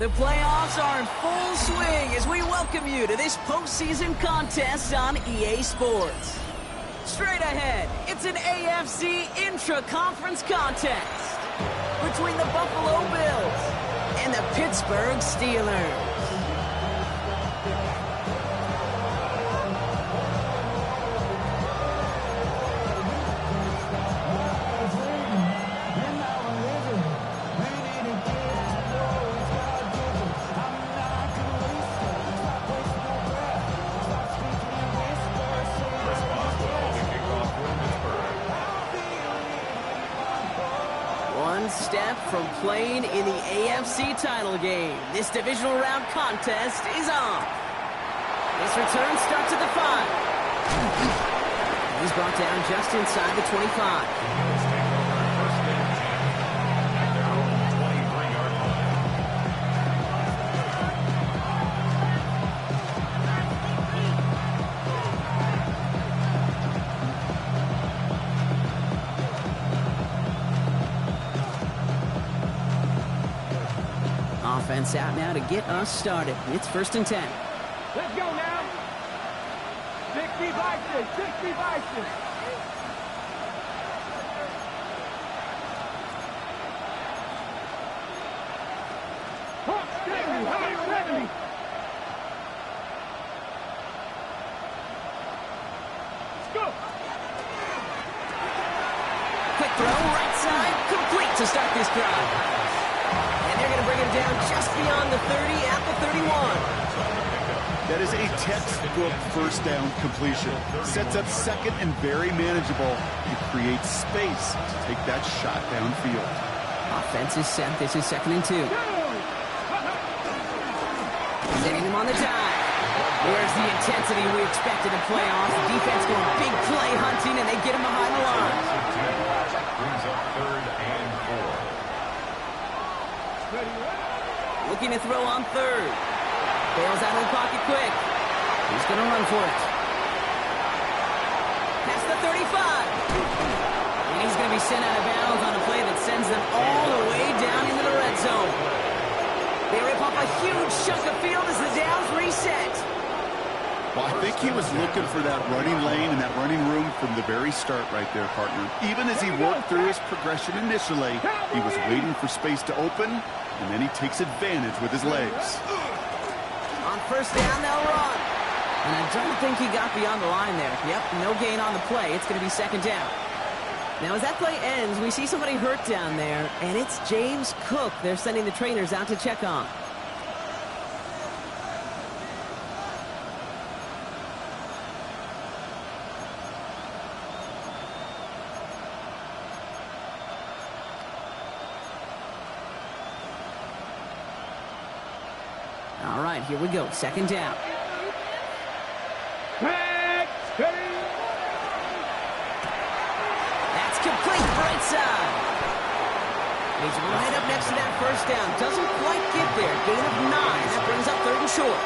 The playoffs are in full swing as we welcome you to this postseason contest on EA Sports. Straight ahead, it's an AFC intra-conference contest between the Buffalo Bills and the Pittsburgh Steelers. One step from playing in the AFC title game. This divisional round contest is on. This return starts at the 5. He's brought down just inside the 25. Offense out now to get us started. It's 1st and 10. Let's go now. 60 vices, 60 vices. Hot 70, hot 70. Let's go. Quick throw, right side, complete to start this drive. And they're going to bring him down just beyond the 30 at the 31. That is a textbook first down completion. Sets up second and very manageable. It creates space to take that shot downfield. Offense is set. This is 2nd and 2. Setting him on the dive. Where's the intensity we expected in playoffs? The defense going big play hunting, and they get him behind the line. Brings up 3rd and 4. Looking to throw on 3rd. Bails out of the pocket quick. He's going to run for it. Past the 35. And he's going to be sent out of bounds on a play that sends them all the way down into the red zone. They rip off a huge chunk of field as the downs reset. Well, I think he was looking for that running lane and that running room from the very start right there, partner. Even as he worked through his progression initially, he was waiting for space to open, and then he takes advantage with his legs. On 1st down, they'll run. And I don't think he got beyond the line there. Yep, no gain on the play. It's going to be 2nd down. Now, as that play ends, we see somebody hurt down there, and it's James Cook they're sending the trainers out to check on. All right, here we go. 2nd down. That's complete, right side. He's right up next to that 1st down. Doesn't quite get there. Gain of 9. That brings up 3rd and short.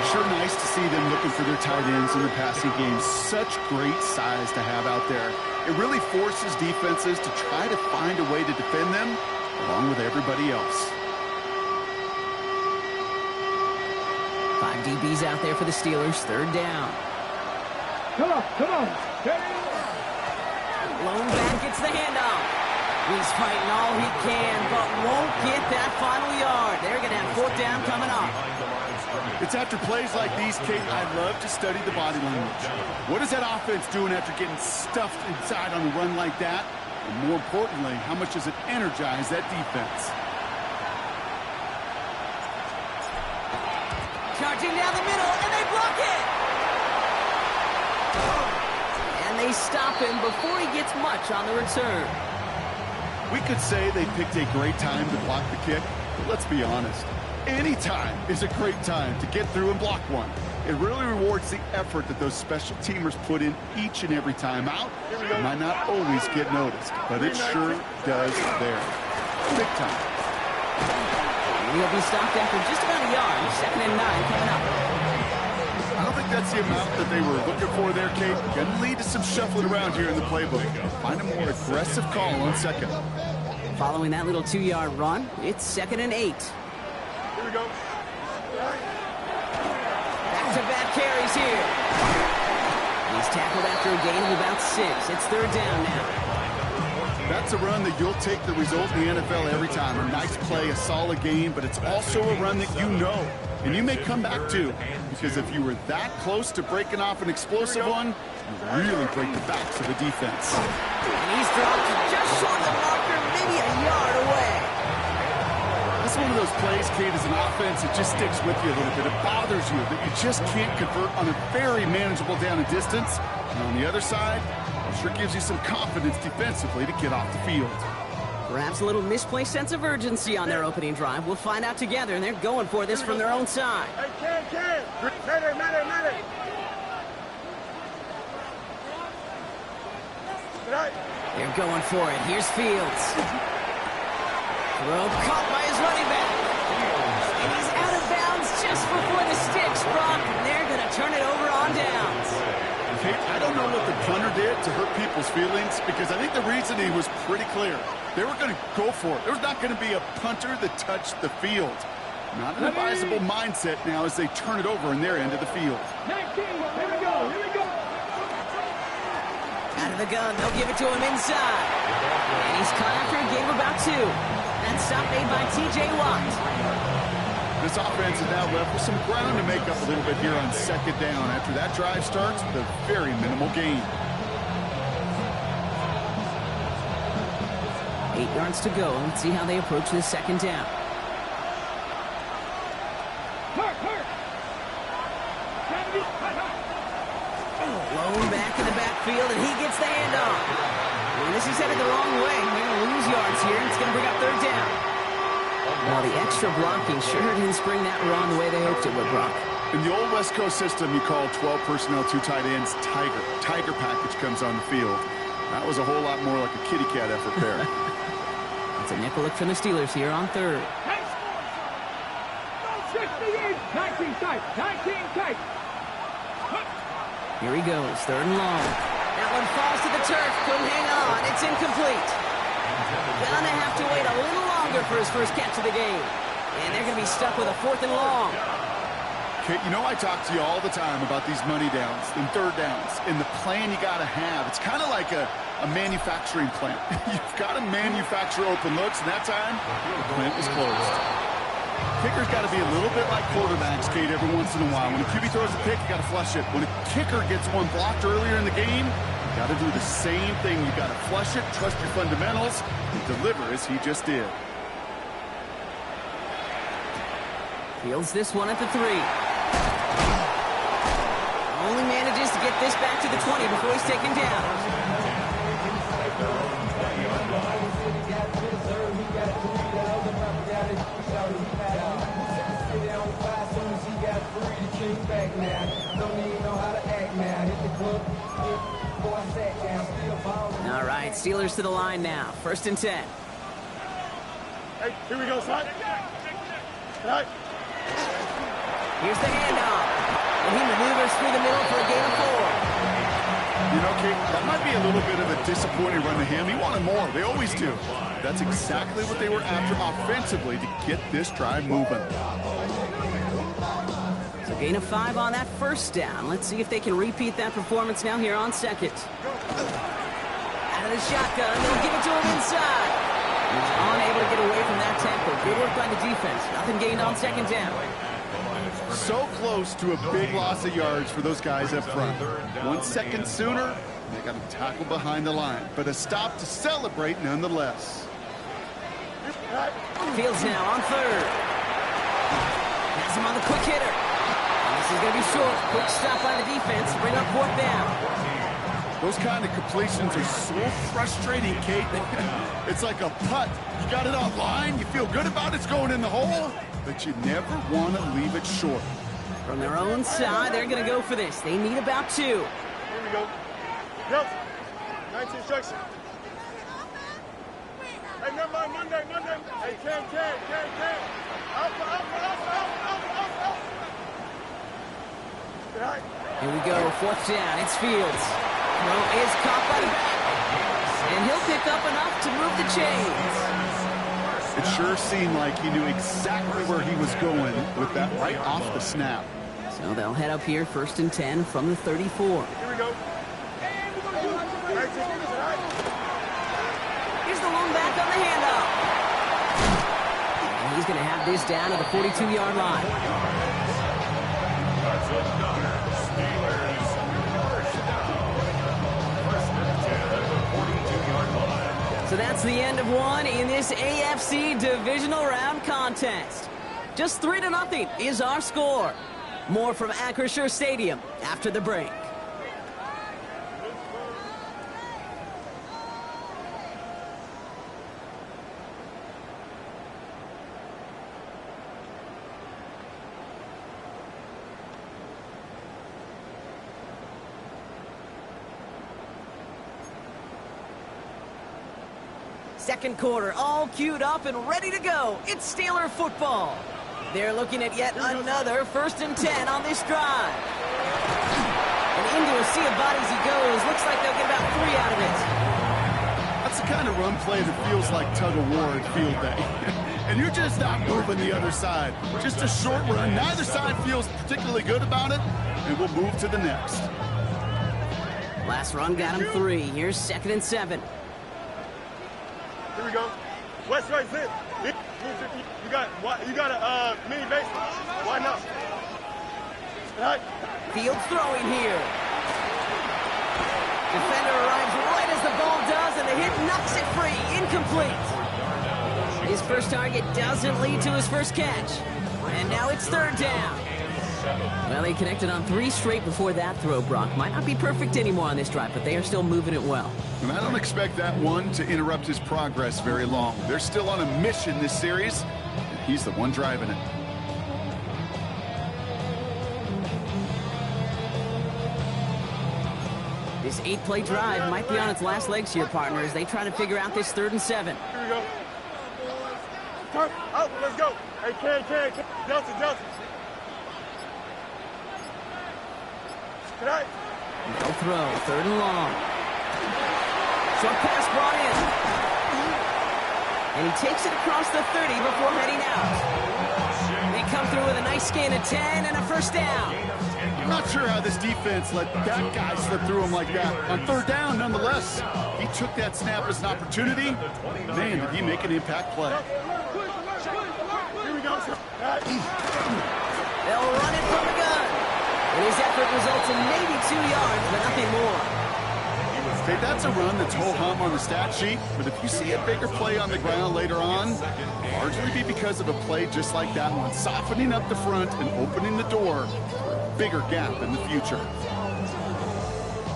Sure nice to see them looking for their tight ends in the passing game. Such great size to have out there. It really forces defenses to try to find a way to defend them along with everybody else. 5 DBs out there for the Steelers. 3rd down. Come on, come on. Lone back gets the handoff. He's fighting all he can, but won't get that final yard. They're going to have 4th down coming up. It's after plays like these, Kate, I love to study the body language. What is that offense doing after getting stuffed inside on a run like that? And more importantly, how much does it energize that defense? Charging down the middle, and they block it! And they stop him before he gets much on the return. We could say they picked a great time to block the kick, but let's be honest. Any time is a great time to get through and block one. It really rewards the effort that those special teamers put in each and every time out. It might not always get noticed, but it sure does there. Big time. He'll be stopped after just about a yard. 2nd and 9 coming up. I don't think that's the amount that they were looking for there, Kate. Can lead to some shuffling around here in the playbook. Find a more aggressive call on 2nd. Following that little 2-yard run, it's 2nd and 8. Here we go. Back-to-back carries here. He's tackled after a gain of about 6. It's third down now. That's a run that you'll take the result in the NFL every time. A nice play, a solid game, but it's also a run that you know, and you may come back to, because if you were that close to breaking off an explosive one, you really break the backs of the defense. And he's dropped just short of the marker, maybe a yard away. It's one of those plays, Kate, as an offense, it just sticks with you a little bit. It bothers you that you just can't convert on a very manageable down and distance. And on the other side, it sure gives you some confidence defensively to get off the field. Perhaps a little misplaced sense of urgency on their opening drive. We'll find out together, and they're going for this from their own side. Hey, Ken. Matter. They're going for it. Here's Fields. Throw caught by his running back. And he's out of bounds just before the sticks, Brock. And they're going to turn it over on downs. Kate, I don't know what the punter did to hurt people's feelings, because I think the reasoning was pretty clear. They were going to go for it. There's not going to be a punter that touched the field. Not an advisable mindset now as they turn it over in their end of the field. 19, here we go. Out of the gun, they'll give it to him inside. And he's caught after a gain of about 2. That stop made by T.J. Watt. This offense is now left with some ground to make up a little bit here on second down. After that drive starts, the very minimal gain. 8 yards to go. Let's see how they approach this second down. Blown back in the backfield, and he gets the handoff. And this is headed the wrong way. They're going to lose yards here, and it's going to bring up third down. Well, the extra blocking sure didn't spring that run the way they hoped it would, Brock. In the old West Coast system, you call 12 personnel, 2 tight ends, Tiger. Tiger package comes on the field. That was a whole lot more like a kitty cat effort there. It's a nickel look from the Steelers here on third. 19 tight. Here he goes, third and long. That one falls to the turf, couldn't hang on, it's incomplete. Gonna have to wait a little longer for his first catch of the game. And they're gonna be stuck with a 4th and long. Kate, you know I talk to you all the time about these money downs and third downs and the plan you gotta have. It's kind of like a manufacturing plant. You've got to manufacture open looks, and that time, the plant was closed. Kicker's got to be a little bit like quarterbacks, Kate, every once in a while. When a QB throws a pick, you got to flush it. When a kicker gets one blocked earlier in the game, you got to do the same thing. You got to flush it, trust your fundamentals, and deliver as he just did. Fields this one at the 3. Only manages to get this back to the 20 before he's taken down. All right, Steelers to the line now. 1st and 10. Hey, here we go, son. Right. Here's the handoff. And he maneuvers through the middle for a gain of 4. You know, Kate, that might be a little bit of a disappointing run to him. He wanted more. They always do. That's exactly what they were after offensively to get this drive moving. So gain of 5 on that first down. Let's see if they can repeat that performance now here on second. Out of the shotgun, they'll give it to him inside. He's unable to get away from that tackle. Good work by the defense. Nothing gained on second down. So close to a big loss of yards for those guys up front. 1 second sooner, they got to tackle behind the line. But a stop to celebrate nonetheless. Fields now on third. Has him on the quick hitter. And this is going to be short. Quick stop by the defense. Bring up 4th down. Those kind of completions are so frustrating, Kate. It's like a putt. You got it on line. You feel good about it's going in the hole, but you never want to leave it short. From their own side, they're going to go for this. They need about 2. Here we go. Yep. 19 instruction. Hey, never mind. Monday. Hey, Ken. Alpha. Right. Here we go, 4th down. It's Fields. Throw is caught by the back. And he'll pick up enough to move the chains. It sure seemed like he knew exactly where he was going with that right off the snap. So they'll head up here, 1st and 10 from the 34. Here we go. Here's the lone back on the handoff. And he's going to have this down at the 42-yard line. That's another Steelers first down. 1st and 10 at the 42-yard line. So that's the end of one in this AFC divisional round contest. Just 3-0 is our score. More from Acrisure Stadium after the break. Second quarter, all queued up and ready to go. It's Steeler football. They're looking at yet another 1st and 10 on this drive. And into a sea of bodies he goes. Looks like they'll get about 3 out of it. That's the kind of run play that feels like tug-of-war at field day. And you're just not moving the other side. Just a short run. Neither side feels particularly good about it, and we'll move to the next. Last run got him 3. Here's 2nd and 7. Here we go. West right zip. You got a mini base. Why not? Right. Fields throwing here. Defender arrives right as the ball does, and the hit knocks it free. Incomplete. His first target doesn't lead to his first catch. And now it's 3rd down. Well, he connected on 3 straight before that throw, Brock. Might not be perfect anymore on this drive, but they are still moving it well. And I don't expect that one to interrupt his progress very long. They're still on a mission this series, and he's the one driving it. This 8-play drive might be on its last legs here, partner, as they try to figure out this 3rd and 7. Here we go. Turn out. Let's go. Hey, Ken. Johnson. Tonight. No throw, 3rd and long. Short pass brought in. And he takes it across the 30 before heading out. They come through with a nice gain of 10 and a 1st down. I'm not sure how this defense let that guy slip through him like that. On 3rd down, nonetheless, he took that snap as an opportunity. Man, did he make an impact play. Here we go. They'll run it from the gun. And his effort results in maybe 2 yards, but nothing more. Okay, that's a run that's ho-hum on the stat sheet, but if you see a bigger play on the ground later on, largely be because of a play just like that one, softening up the front and opening the door for a bigger gap in the future.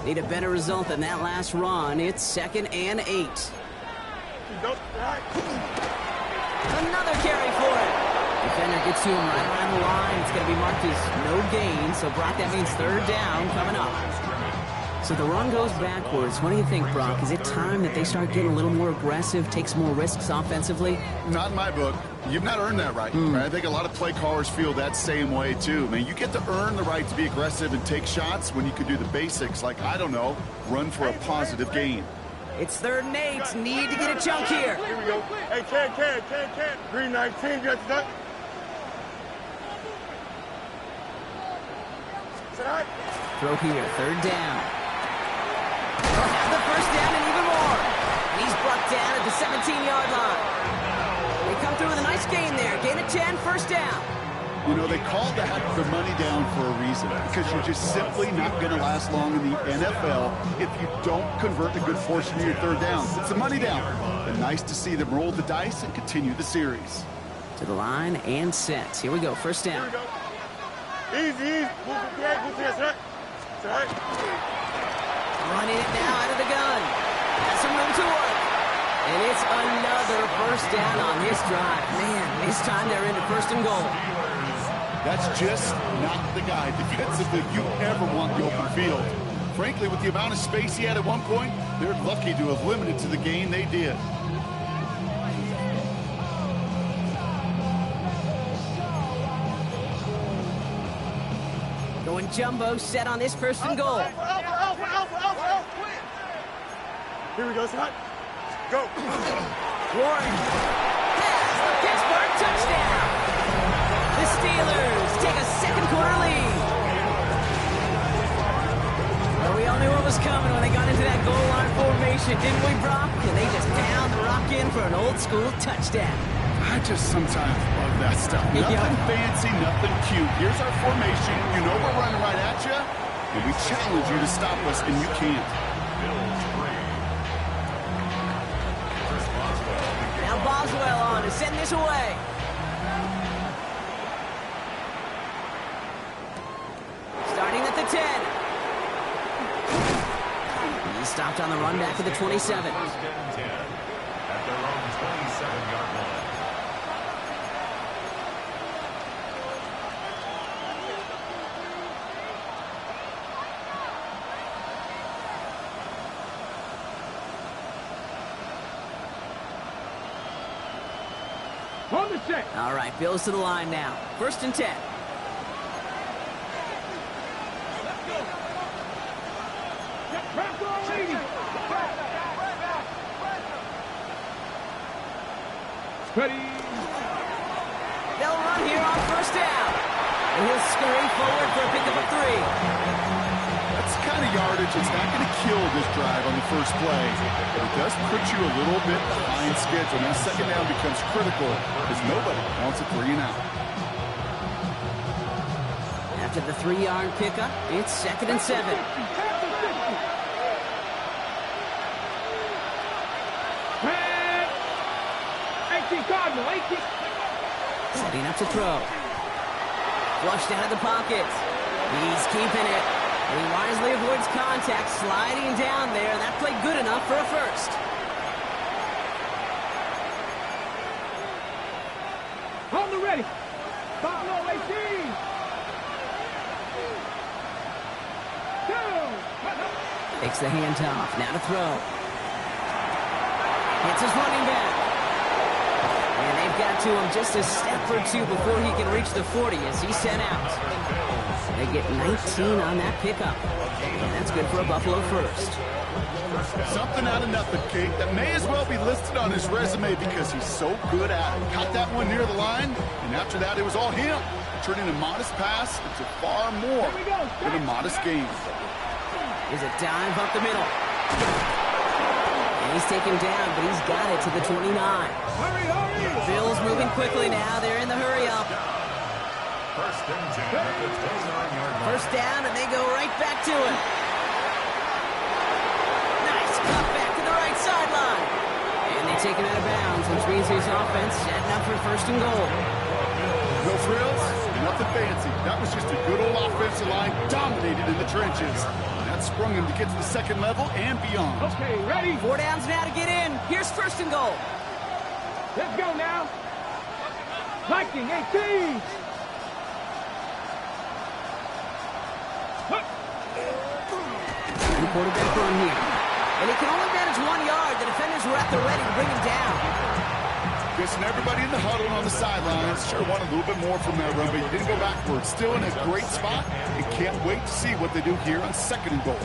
Need a better result than that last run. It's 2nd and 8. Another carry for it. Defender gets to him right around the line. It's going to be marked as no gain. So, Brock, that means 3rd down coming up. So the run goes backwards. What do you think, Brock? Is it time that they start getting a little more aggressive, take some more risks offensively? Not in my book. You've not earned that right. I think a lot of play callers feel that same way, too. I mean, you get to earn the right to be aggressive and take shots when you can do the basics, like, I don't know, run for a positive gain. It's 3rd and 8. Need to get a chunk here. Here we go. Hey, Ken. 319, get that. Throw here, 3rd down. They'll have the 1st down and even more. And he's brought down at the 17-yard line. They come through with a nice gain there. Gain of 10, 1st down. You know, they call that the money down for a reason, because you're just simply not going to last long in the NFL if you don't convert a good portion of your 3rd down. It's the money down. But nice to see them roll the dice and continue the series. To the line and set. Here we go, 1st down. Here we go. Easy. Move the right. Running it now out of the gun. Has some room to work. And it's another 1st down on this drive. Man, this time they're into 1st and goal. That's just not the guy defensively you ever want the open field. Frankly, with the amount of space he had at one point, they're lucky to have limited to the gain they did. Going jumbo set on this 1st and goal. Alpha. Here we go, son. Go. Warren has the Touchdown! The Steelers take a second quarter lead. Well, we all knew what was coming when they got into that goal line formation, didn't we, Brock? And they just pound the rock in for an old-school touchdown. I just sometimes love that stuff. Yeah. Nothing fancy, nothing cute. Here's our formation. You know we're running right at you, and we challenge you to stop us, and you can't. Now Boswell on to send this away. Starting at the 10. He stopped on the run back to the 27. First and 10 at their own 27-yard line. On the set. All right, Bills to the line now. First and 10. Ready. They'll run here on first down. And he'll scurry forward for a pickup of 3. That's the kind of yardage that's not going to kill this drive on the first play. But it does put you a little bit behind schedule. Now second down becomes critical because nobody wants a 3 and out. After the 3-yard pickup, it's second and 7. Setting up to throw. Flushed out of the pocket. He's keeping it. He wisely avoids contact, sliding down there, and that played good enough for a first. On the ready. Follow 18. Takes the handoff. Now to throw. Hits his running back. And they've got to him just a step or two before he can reach the 40 as he's sent out. They get 19 on that pickup. And that's good for a Buffalo first. Something out of nothing, Kate, that may as well be listed on his resume because he's so good at it. Caught that one near the line, and after that, it was all him. Turning a modest pass into far more than a modest game. Is a dive up the middle. And he's taken down, but he's got it to the 29. Bills moving quickly now. They're in the hurry-up. First and 10 at the 29-yard line. First down, and they go right back to it. Nice cut back to the right sideline. And they take him out of bounds, which means his offense setting up for first and goal. No frills, nothing fancy. That was just a good old offensive line dominated in the trenches. That sprung him to get to the second level and beyond. Okay, ready? 4 downs now to get in. Here's first and goal. Let's go now. Viking 18. The quarterback run here. And he can only manage 1 yard. The defenders were at the ready to bring him down. Guessing everybody in the huddle on the sidelines sure wanted a little bit more from that run, but he didn't go backwards. Still in a great spot and can't wait to see what they do here on second and goal.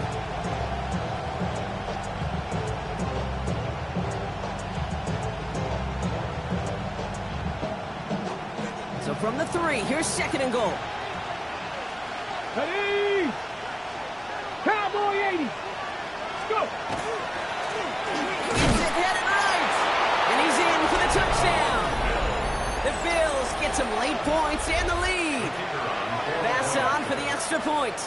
So from the 3, here's second and goal. Ready? Cowboy 80. Go. He's headed right. And he's in for the touchdown. The Bills get some late points and the lead. Pass on for the extra point.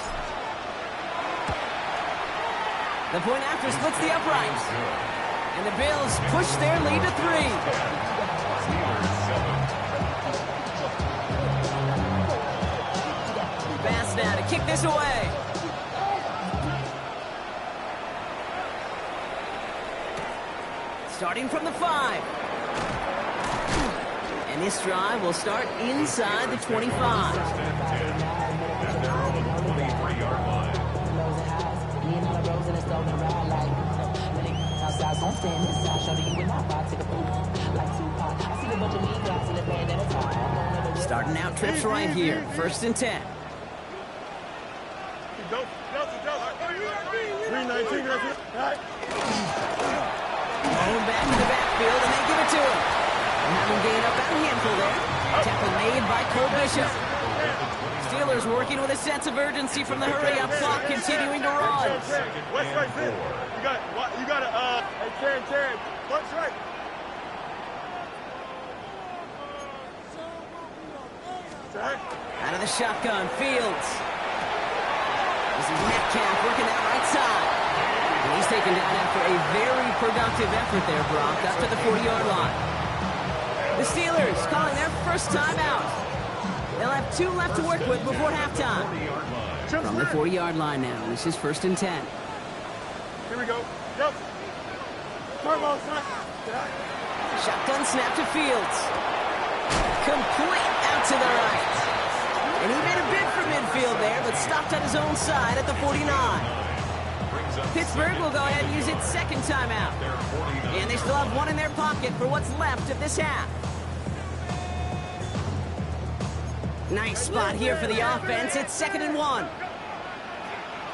The point after splits the uprights. And the Bills push their lead to 3. Pass now to kick this away. Starting from the 5. And this drive will start inside the 25. At their own 23-yard line. Starting out trips right here. First and 10. Going back to the backfield, and they give it to him. Having gained up that handful there. Tackle made by Cole Bishop. Steelers working with a sense of urgency from the hurry-up clock, continuing to run. West right, sit. You got to, hey, Ken, punch right. Out of the shotgun, Fields. This is Metcalf working that right side. And he's taken down after a very productive effort there, Brock, up to the 40-yard line. The Steelers calling their first timeout. They'll have 2 left to work with before halftime. From the 40-yard line now, this is 1st and 10. Here we go. Yep. Turbo, son. Shotgun snap to Fields. Complete out to the right. And he made a bid for midfield there, but stopped on his own side at the 49. Pittsburgh will go ahead and use its second timeout. And they still have 1 in their pocket for what's left of this half. Nice spot here for the offense. It's 2nd and 1.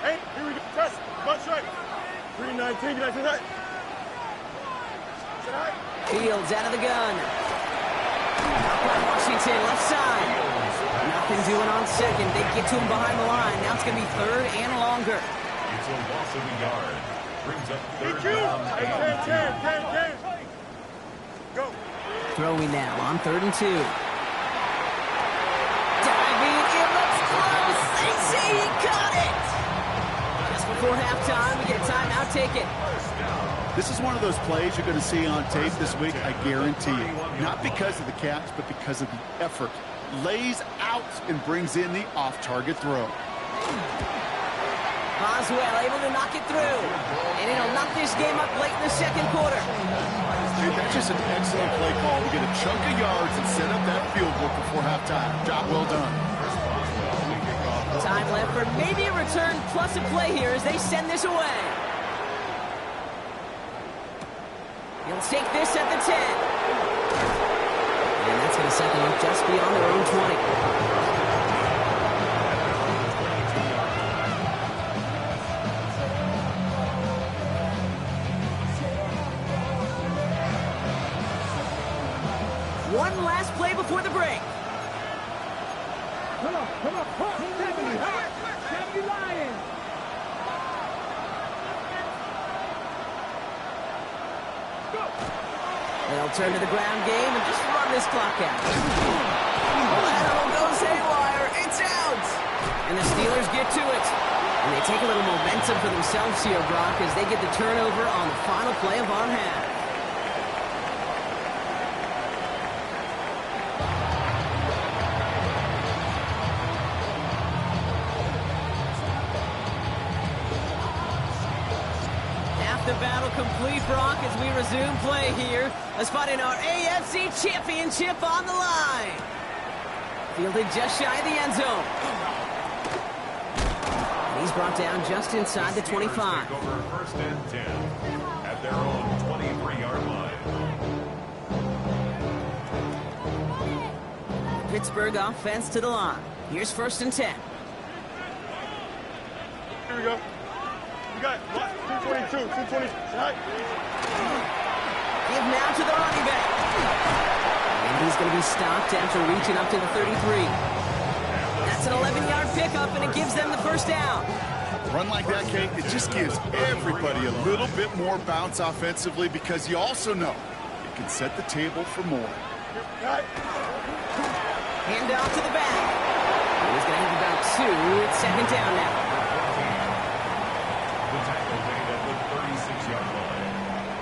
Hey, here we go. Press. Bunch right. 319. You like that? Fields out of the gun. Washington left side. Nothing doing on second. They get to him behind the line. Now it's going to be 3rd and longer. It's a loss of a yard. Brings up 3rd down. Hey, go. Throwing now on 3rd and 2. Diving, it looks close. They say he caught it. Just before halftime, we get a timeout. Take it. This is one of those plays you're going to see on tape this week, I guarantee you. Not because of the catch, but because of the effort. Lays out and brings in the off-target throw. Boswell able to knock it through. And it'll knock this game up late in the 2nd quarter. Dude, that's just an excellent play call to get a chunk of yards and set up that field goal before halftime. Job well done. Time left for maybe a return plus a play here as they send this away. He'll take this at the 10. And that's going to set them up just beyond their own 20. One last play before the break. Come on. Stephanie Lions. They'll turn to the ground game and just run this clock out. Lateral goes haywire. It's out. And the Steelers get to it. And they take a little momentum for themselves here, Brock, as they get the turnover on the final play of our half. The battle complete, Brock, as we resume play here. A spot in our AFC Championship on the line. Fielded just shy of the end zone. And he's brought down just inside the 25. Take over 1st and 10 at their own 23-yard line. Pittsburgh offense to the line. Here's 1st and 10. Here we go. You got 222, 220. Give now to the running back. And he's going to be stopped after reaching up to the 33. That's an 11-yard pickup, and it gives them the 1st down. Run like that, Kate, it just gives everybody a little bit more bounce offensively because you also know it can set the table for more. Hand off to the back. He's going to have about 2. It's 2nd down now. The tackle made at the 36-yard line.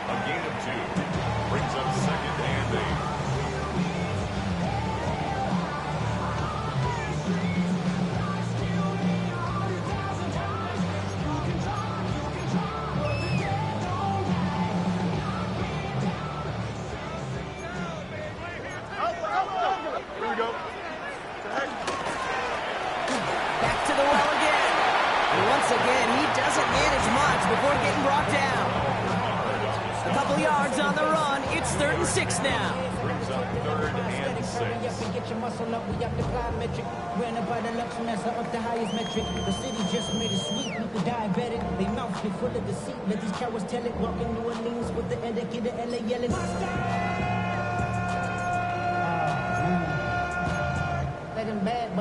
A gain of 2 brings up 2nd and 8. Here we go. Back to the well again. And once again, he doesn't manage much before getting brought down. A couple yards on the run. It's 3rd and 6 now. Brings up 3rd and 6. Get your muscle up, we got the plyometric. Ran up by the luxury, that's up the highest metric. The city just made it sweet, people diabetic. They mouths be full of deceit, let these cowards tell it. Walking New Orleans with the etiquette, the LA yelling.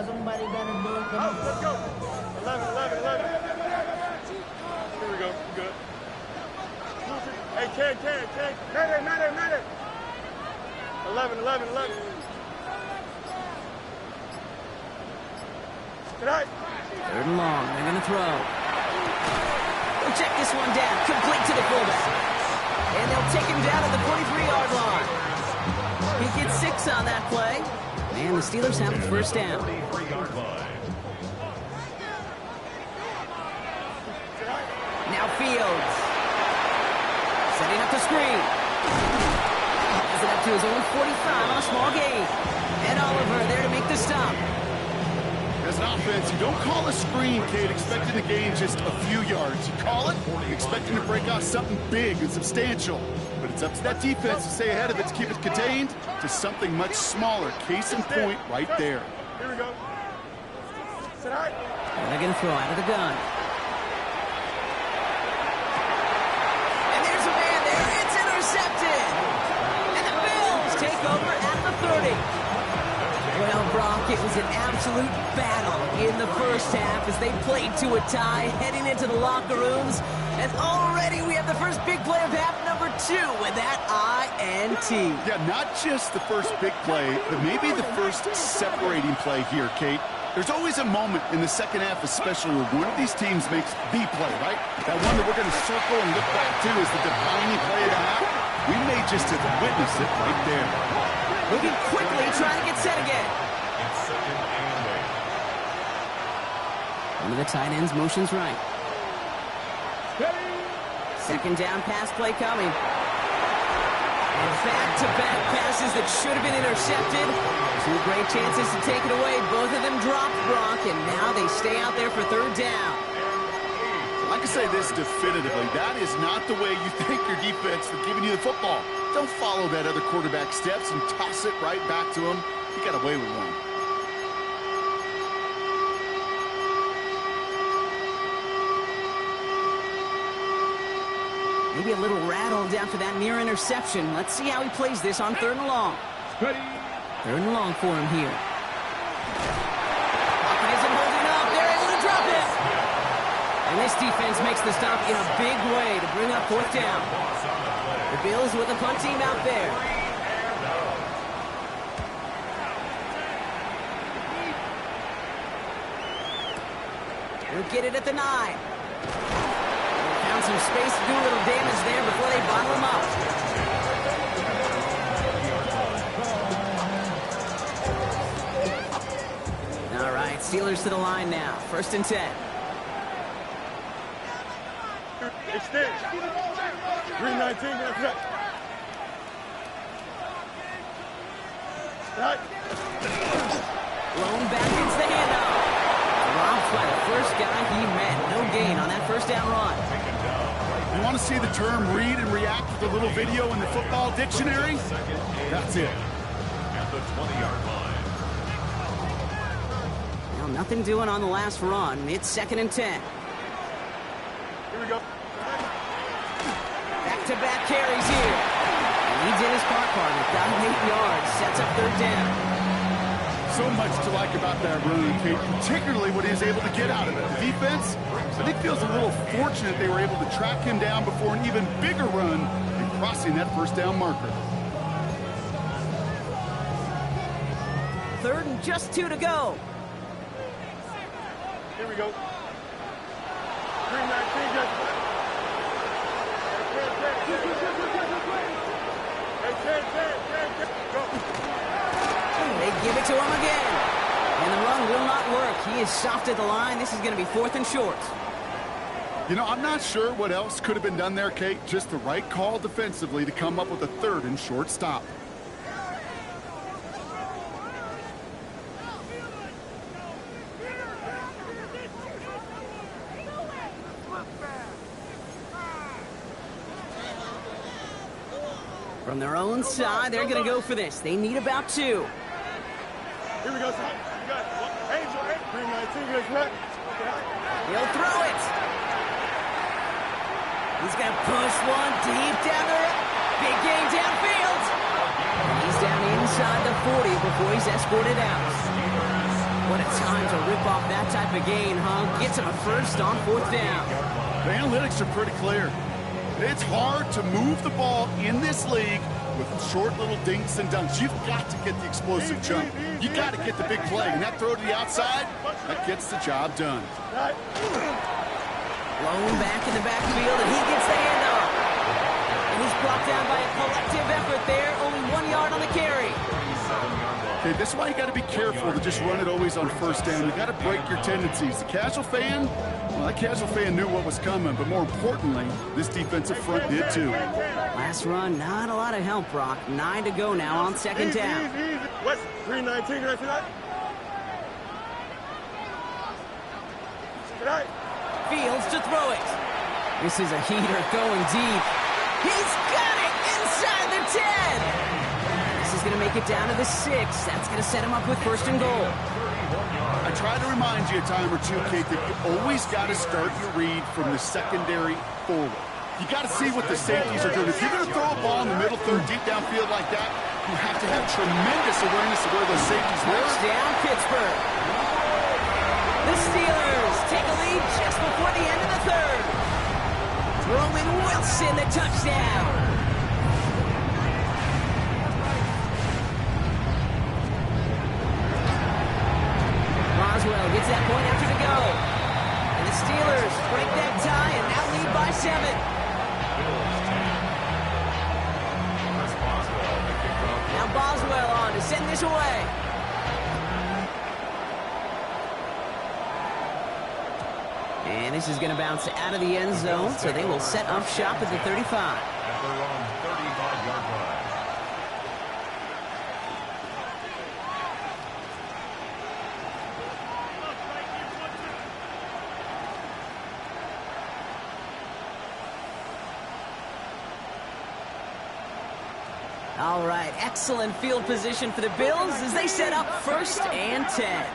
but somebody gotta do it. Oh, let's go. 11. Here we go. We good. Hey, Ken. Mayday. 11. Tonight. 3rd and long. They're going to throw. They'll check this one down. Complete to the fullback. And they'll take him down at the 43-yard line. He gets 6 on that play. And the Steelers have the first down. 43-yard line. Now Fields. Setting up the screen. Has it up to his own 45 on a small gain. And Oliver there to make the stop. As an offense, you don't call a screen, Kate, expecting to gain just a few yards. You call it expecting to break out something big and substantial. But it's up to that defense to stay ahead of it, to keep it contained to something much smaller. Case in point right there. Here we go. Tonight. And they're going to throw out of the gun. And there's a man there. It's intercepted. And the Bills take over at the 30. Well, Brock, it was an absolute battle in the first half as they played to a tie, heading into the locker rooms. And already we have the first big play of half number 2 with that INT. Yeah, not just the first big play, but maybe the first separating play here, Kate. There's always a moment in the second half, especially where one of these teams makes the play, right? That one that we're going to circle and look back to as the defining play of the half. We may just have witnessed it right there. Moving quickly, trying to get set again. It's 2nd and 8. One of the tight ends motions right. 2nd down pass play coming. And back-to-back passes that should have been intercepted. 2 great chances to take it away. Both of them dropped, Brock, and now they stay out there for 3rd down. I can say this definitively. That is not the way you thank your defense for giving you the football. Don't follow that other quarterback steps and toss it right back to him. You got away with one. Maybe a little rattled after that near interception. Let's see how he plays this on 3rd and long. 3rd and long for him here. Pocket isn't holding up. They're able to drop it. And this defense makes the stop in a big way to bring up 4th down. The Bills with the punt team out there. We'll get it at the 9. Found some space to do a little damage there before they bottle him up. All right, Steelers to the line now. 1st and 10. Extend. 319, that's right. Right. Blown back into the handoff. Robbed by the first guy he met. No gain on that 1st down run. You want to see the term read and react with a little video in the football dictionary? That's it. At the 20-yard line. Well, nothing doing on the last run. It's 2nd and 10. Here we go. Back-to-back carries here. And he did his part, partner. Got him 8 yards. Sets up 3rd down. So much to like about that run, Kate, particularly what he was able to get out of it. The defense, I think, feels a little fortunate they were able to track him down before an even bigger run and crossing that 1st down marker. 3rd and just 2 to go. Here we go. 319, just right. They give it to him again. And the run will not work. He is soft at the line. This is going to be 4th and short. You know, I'm not sure what else could have been done there, Kate. Just the right call defensively to come up with a 3rd and short stop. From their own side, they're going to go for this. They need about 2. Here we go, son. You got it. Angel, 319, just right. He'll throw it. He's going to push one deep down the road. Big game downfield. And he's down inside the 40 before he's escorted out. What a time to rip off that type of gain, huh? Gets him a first on 4th down. The analytics are pretty clear. It's hard to move the ball in this league with short little dinks and dunks. You've got to get the explosive jump. You got to get the big play. And that throw to the outside, that gets the job done. Blown back in the backfield, and he gets the handoff. And he's brought down by a collective effort there. Only 1 yard on the carry. Okay, this is why you got to be careful to just run it always on 1st down. You got to break your tendencies. The casual fan, well, that casual fan knew what was coming, but more importantly, this defensive front did too. Last run, not a lot of help, Brock. 9 to go now on 2nd down. West 319, right to that. Fields to throw it. This is a heater going deep. He's got it inside the 10. This is going to make it down to the 6. That's going to set him up with 1st and goal. I try to remind you a time or two, Kate, that you always got to start your read from the secondary forward. You got to see what the safeties are doing. If you're going to throw a ball in the middle third, deep downfield like that, you have to have tremendous awareness of where those safeties were. Down Pittsburgh. The Steelers take a lead just before the end of the 3rd. Roman Wilson, the touchdown. Boswell gets that point after to go. And the Steelers break that tie and now lead by 7. Now Boswell on to send this away. And this is going to bounce out of the end zone, so they will set up shop at the 35. At their own 35-yard line. All right, excellent field position for the Bills as they set up 1st and 10.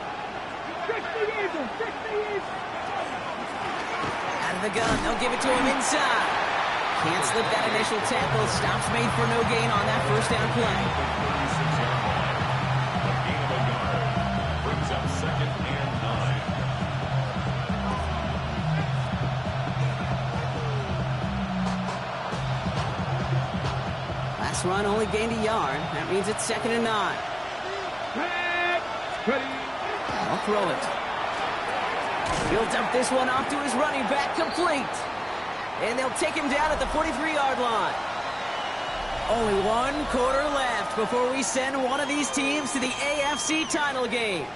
Out of the gun, they'll give it to him inside. Can't slip that initial tackle. Stops made for no gain on that 1st down play. 36-yard line. A gain of a yard. Brings up 2nd and 9. Last run only gained a yard. That means it's 2nd and 9. I'll throw it. He'll dump this one off to his running back, complete. And they'll take him down at the 43-yard line. Only 1 quarter left before we send one of these teams to the AFC title game.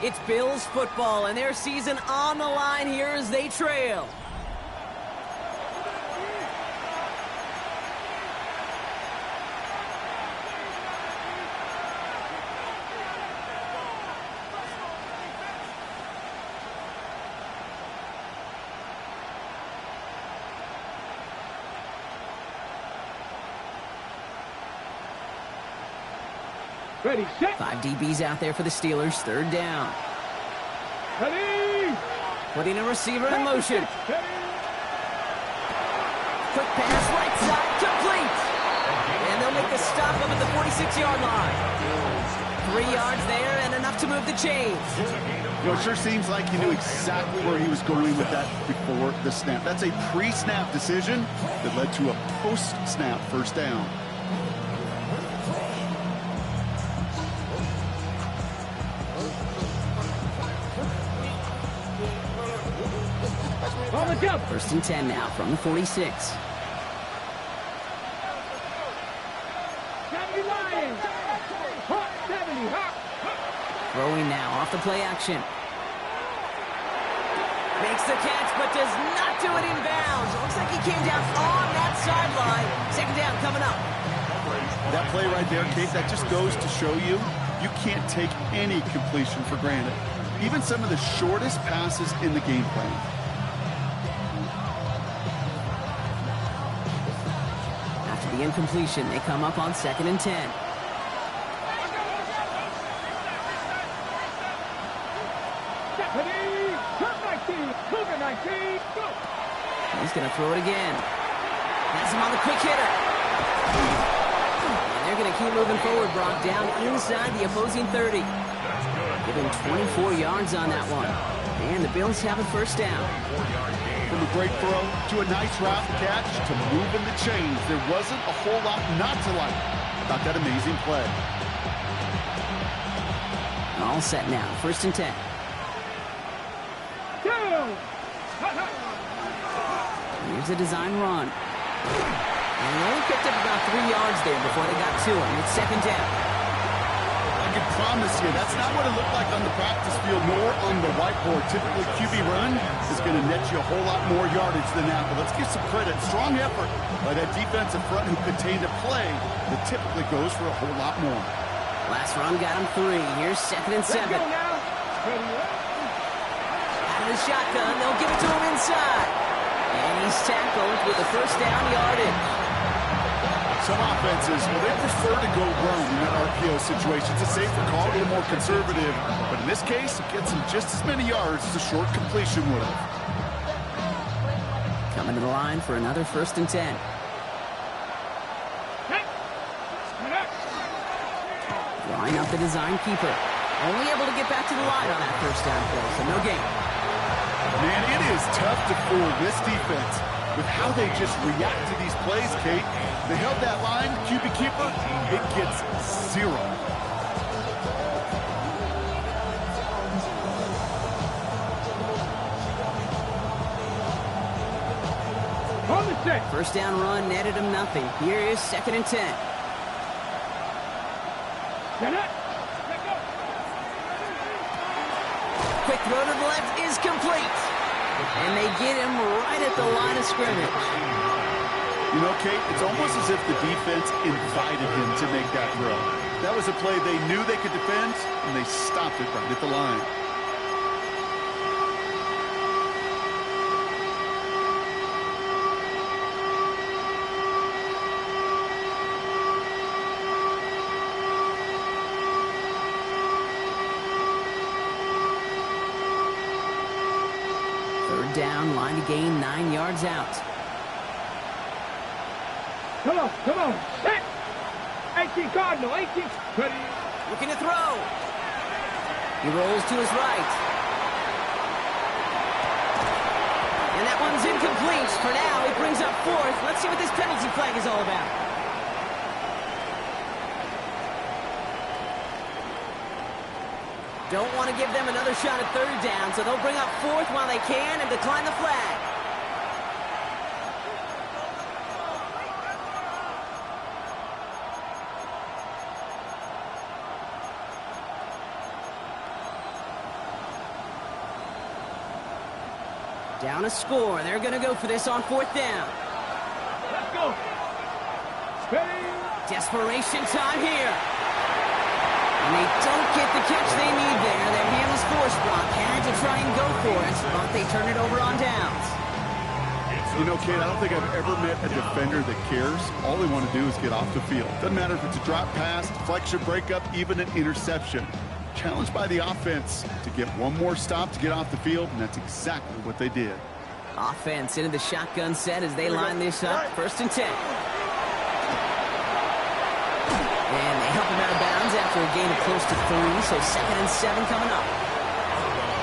It's Bills football and their season on the line here as they trail. Ready, set. 5 DBs out there for the Steelers. 3rd down. Ready. Putting a receiver in motion. Ready. Quick pass, right side, complete. And they'll make the stop up at the 46-yard line. 3 yards there and enough to move the chains. You know, it sure seems like he knew exactly where he was going with that before the snap. That's a pre-snap decision that led to a post-snap 1st down. On the jump. 1st and 10 now from the 46. 70 Lions. Hot 70. Hot. Throwing now off the play action. Makes the catch, but does not do it in bounds. It looks like he came down on that sideline. 2nd down coming up. That play right there, Kate, that just goes to show you, you can't take any completion for granted. Even some of the shortest passes in the game plan. After the incompletion, they come up on 2nd and 10. Ready. Turn 19. Cougar 19. Go. He's going to throw it again. Has him on the quick hitter. And they're going to keep moving forward, Brock, down inside the opposing 30. That's good. Give him 24 yards on that one. And the Bills have a first down. From a great throw to a nice route catch to moving the chains, there wasn't a whole lot not to like about that amazing play. All set now. First and 10. Here's a design run. And they only picked up about 3 yards there before they got to him. It's second down. I can promise you, that's not what it looked like on the practice field, nor on the whiteboard. Typically, QB run is going to net you a whole lot more yardage than that. But let's give some credit. Strong effort by that defensive front who contained a play that typically goes for a whole lot more. Last run got him 3. Here's second and 7. Out of the shotgun, they'll give it to him inside. And he's tackled with a first down yardage. Some offenses, well, they prefer to go run in that RPO situation. It's a safer call, a little more conservative. But in this case, it gets him just as many yards as a short completion would have. Coming to the line for another first and 10. Drawing up the design keeper. Only able to get back to the line on that first down play, so no gain. Man, it is tough to fool this defense with how they just react to these plays, Kate. They held that line, QB keeper, it gets 0. On the set. First down run netted him nothing. Here is second and 10. Quick throw to the left is complete. And they get him right at the line of scrimmage. You know, Kate, it's almost as if the defense invited him to make that throw. That was a play they knew they could defend, and they stopped it right at the line. Third down, line to gain 9 yards out. Come on. Set. 18 Cardinal, 18. Ready. Looking to throw. He rolls to his right. And that one's incomplete. For now, he brings up fourth. Let's see what this penalty flag is all about. Don't want to give them another shot at third down, so they'll bring up fourth while they can and decline the flag. Down a score. They're going to go for this on fourth down. Let's go. Ready. Desperation time here. And they don't get the catch they need there. Their hand was forced. Brock had to try and go for it, but they turn it over on downs. You know, Kate, I don't think I've ever met a defender that cares. All they want to do is get off the field. Doesn't matter if it's a drop pass, deflection, breakup, even an interception. Challenged by the offense to get one more stop to get off the field, and that's exactly what they did. Offense into the shotgun set as they line this up. First and 10. And they help him out of bounds after a gain of close to 3, so second and 7 coming up.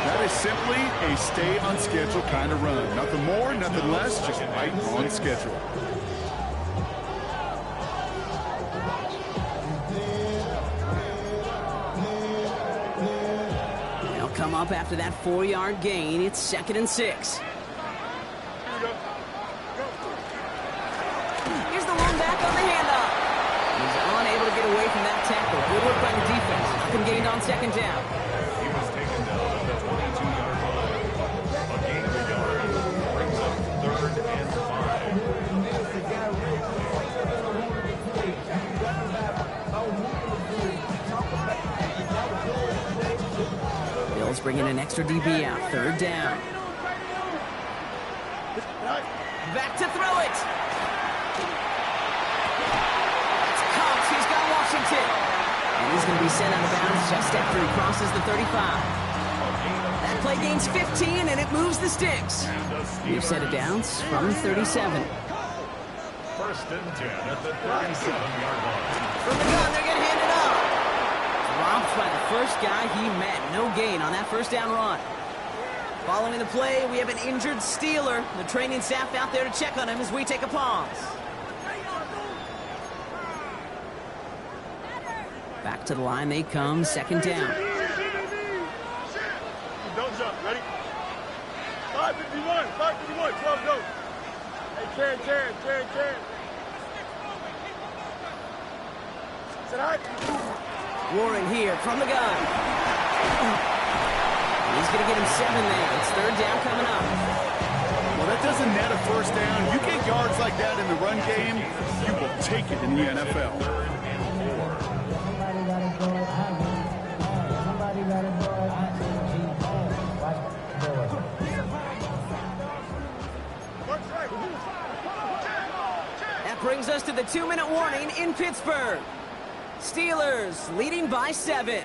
That is simply a stay on schedule kind of run. Nothing more, nothing less, just right on schedule. They'll come up after that 4-yard gain. It's second and 6. Here's the one back on the handoff. He's unable to get away from that tackle. Good work by the defense. Nothing gained on second down. He was taken down at the 22-yard line. A gain of a yard brings up third and 5. Bills bringing an extra DB out. Third down. Back to throw it. That's Cox. He's got Washington. And he's going to be sent out of bounds just after he crosses the 35. That play gains 15, and it moves the sticks. We've set it down from the 37. First and 10 at the 37-yard line. From the gun, they're going to hand it off. Dropped by the first guy he met. No gain on that first down run. Following the play, we have an injured Steeler. The training staff out there to check on him as we take a pause. Back to the line they come, second down. Don't jump, ready? 551, 12 go. Hey, Karen. Sit high. Warren here from the gun. He's going to get him 7 there. It's third down coming up. Well, that doesn't net a first down. You get yards like that in the run game, you will take it in the NFL. That brings us to the 2-minute warning in Pittsburgh. Steelers leading by 7.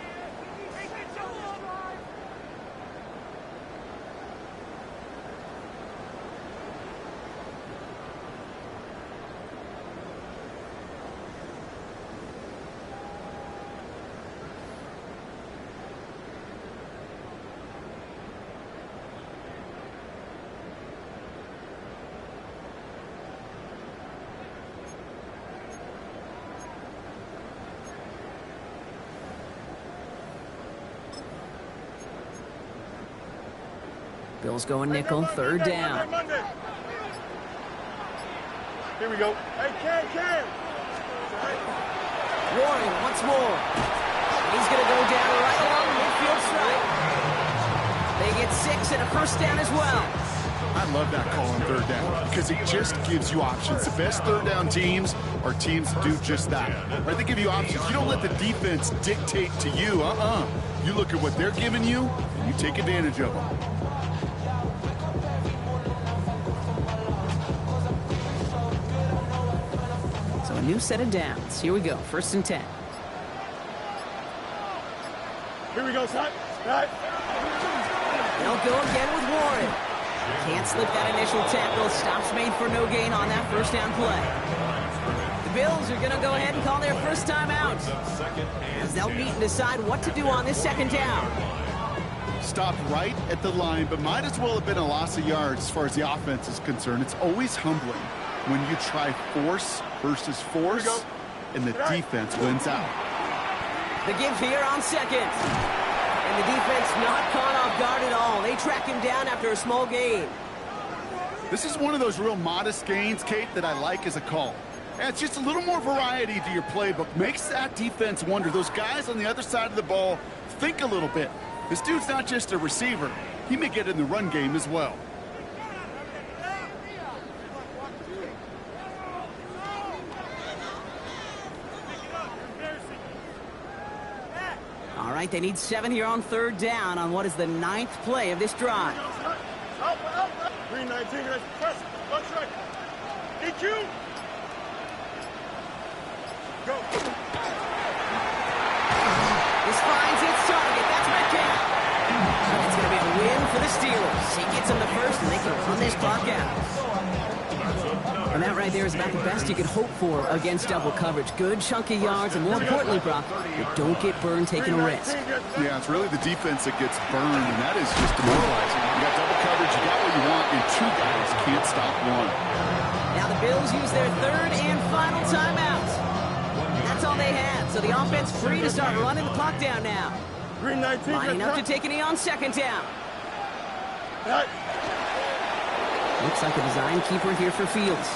Bills going nickel, third down. Here we go. Hey, Ken. Warren once more. He's going to go down right along midfield stripe. They get 6 and a first down as well. I love that call on third down because it just gives you options. The best third down teams are teams that do just that. Right? They give you options. You don't let the defense dictate to you. You look at what they're giving you, and you take advantage of them. So a new set of downs. Here we go, first and 10. Here we go, son. Right. They'll go again with Warren. Can't slip that initial tackle. Stops made for no gain on that first down play. The Bills are going to go ahead and call their first time out, as they'll meet and decide what to do on this second down. Stopped right at the line, but might as well have been a loss of yards as far as the offense is concerned. It's always humbling when you try force versus force, and the defense wins out. The give here on second. And the defense not caught off guard at all. They track him down after a small gain. This is one of those real modest gains, Kate, that I like as a call. And it's just a little more variety to your playbook. Makes that defense wonder. Those guys on the other side of the ball think a little bit. This dude's not just a receiver. He may get in the run game as well. All right, they need 7 here on third down on what is the 9th play of this drive. Green 19, press. One strike. EQ. Go. This finds its target. That's Metcalf. It's going to be a win for the Steelers. He gets them the first, and they can run this clock out. And that right there is about the best you could hope for against double coverage. Good chunky yards, and more importantly, Brock, you don't get burned taking a risk. Yeah, it's really the defense that gets burned, and that is just demoralizing. You got double coverage, you got what you want, and 2 guys can't stop one. Now the Bills use their third and final timeout. That's all they had, so the offense free to start running the clock down now. Green 19. Lining up to take a knee on second down. Looks like a design keeper here for Fields.